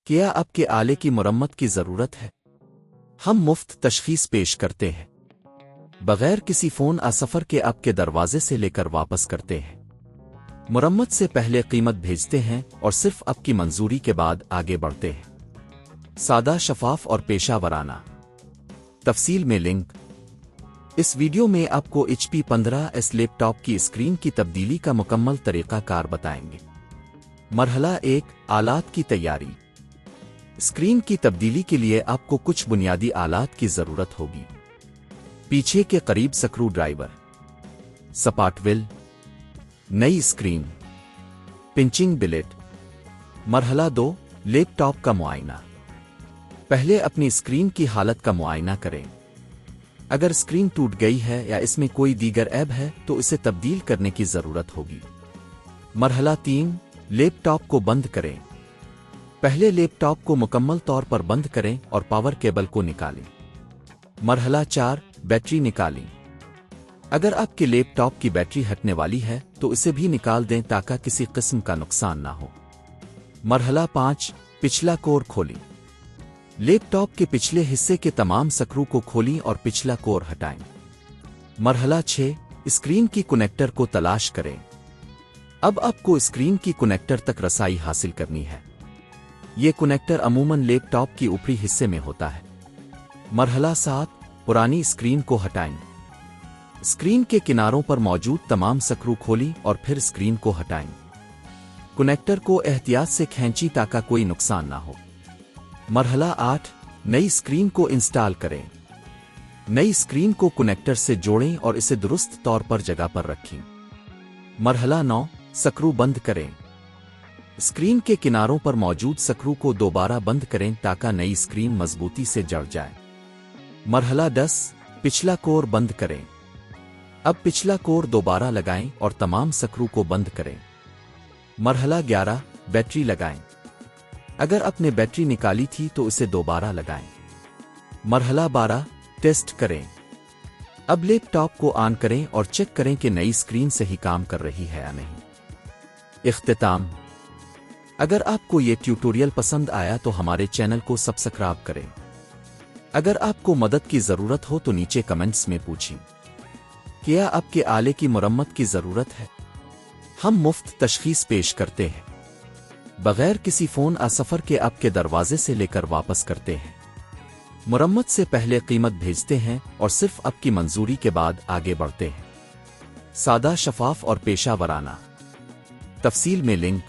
क्या आपके आले की मरम्मत की ज़रूरत है? हम मुफ्त तशखीस पेश करते हैं। बगैर किसी फ़ोन सफ़र के आपके दरवाजे से लेकर वापस करते हैं। मरम्मत से पहले कीमत भेजते हैं और सिर्फ आपकी मंजूरी के बाद आगे बढ़ते हैं। सादा, शफाफ और पेशा वराना। तफसील में लिंक। इस वीडियो में आपको HP 15S लैपटॉप की स्क्रीन की तब्दीली का मुकम्मल तरीक़ाकार बताएंगे। मरहला 1, आलात की तैयारी। स्क्रीन की तब्दीली के लिए आपको कुछ बुनियादी आलात की ज़रूरत होगी। पीछे के करीब स्क्रू ड्राइवर, सपाट व्हील, नई स्क्रीन, पिंचिंग बिलेट। मरहला 2, लैपटॉप का मुआयना। पहले अपनी स्क्रीन की हालत का मुआयना करें। अगर स्क्रीन टूट गई है या इसमें कोई दीगर ऐब है तो इसे तब्दील करने की ज़रूरत होगी। मरहला 3, लैपटॉप को बंद करें। पहले लैपटॉप को मुकम्मल तौर पर बंद करें और पावर केबल को निकालें। मरहला 4, बैटरी निकालें। अगर आपके लैपटॉप की बैटरी हटने वाली है तो इसे भी निकाल दें ताकि किसी किस्म का नुकसान ना हो। मरहला 5, पिछला कोर खोलें। लैपटॉप के पिछले हिस्से के तमाम स्क्रू को खोलें और पिछला कोर हटाएं। मरहला 6, स्क्रीन की कनेक्टर को तलाश करें। अब आपको स्क्रीन की कनेक्टर तक रसाई हासिल करनी है। ये कनेक्टर अमूमन लैपटॉप की ऊपरी हिस्से में होता है। मरहला 7, पुरानी स्क्रीन को हटाएं। स्क्रीन के किनारों पर मौजूद तमाम स्क्रू खोलें और फिर स्क्रीन को हटाएं। कनेक्टर को एहतियात से खींची ताकि कोई नुकसान ना हो। मरहला 8, नई स्क्रीन को इंस्टॉल करें। नई स्क्रीन को कनेक्टर से जोड़ें और इसे दुरुस्त तौर पर जगह पर रखें। मरहला 9, स्क्रू बंद करें। स्क्रीन के किनारों पर मौजूद स्क्रू को दोबारा बंद करें ताकि नई स्क्रीन मजबूती से जड़ जाए। मरहला 10, पिछला कोर बंद करें। अब पिछला कोर दोबारा लगाएं और तमाम स्क्रू को बंद करें। मरहला 11, बैटरी लगाएं। अगर आपने बैटरी निकाली थी तो इसे दोबारा लगाएं। मरहला 12, टेस्ट करें। अब लैपटॉप को ऑन करें और चेक करें कि नई स्क्रीन सही काम कर रही है या नहीं। इख्तिताम। अगर आपको ये ट्यूटोरियल पसंद आया तो हमारे चैनल को सब्सक्राइब करें। अगर आपको मदद की ज़रूरत हो तो नीचे कमेंट्स में पूछें। क्या आपके आले की मरम्मत की ज़रूरत है? हम मुफ्त तशखीस पेश करते हैं। बगैर किसी फ़ोन सफ़र के आपके दरवाजे से लेकर वापस करते हैं। मरम्मत से पहले कीमत भेजते हैं और सिर्फ आपकी मंजूरी के बाद आगे बढ़ते हैं। सादा, शफाफ और पेशा वराना। तफसील में लिंक।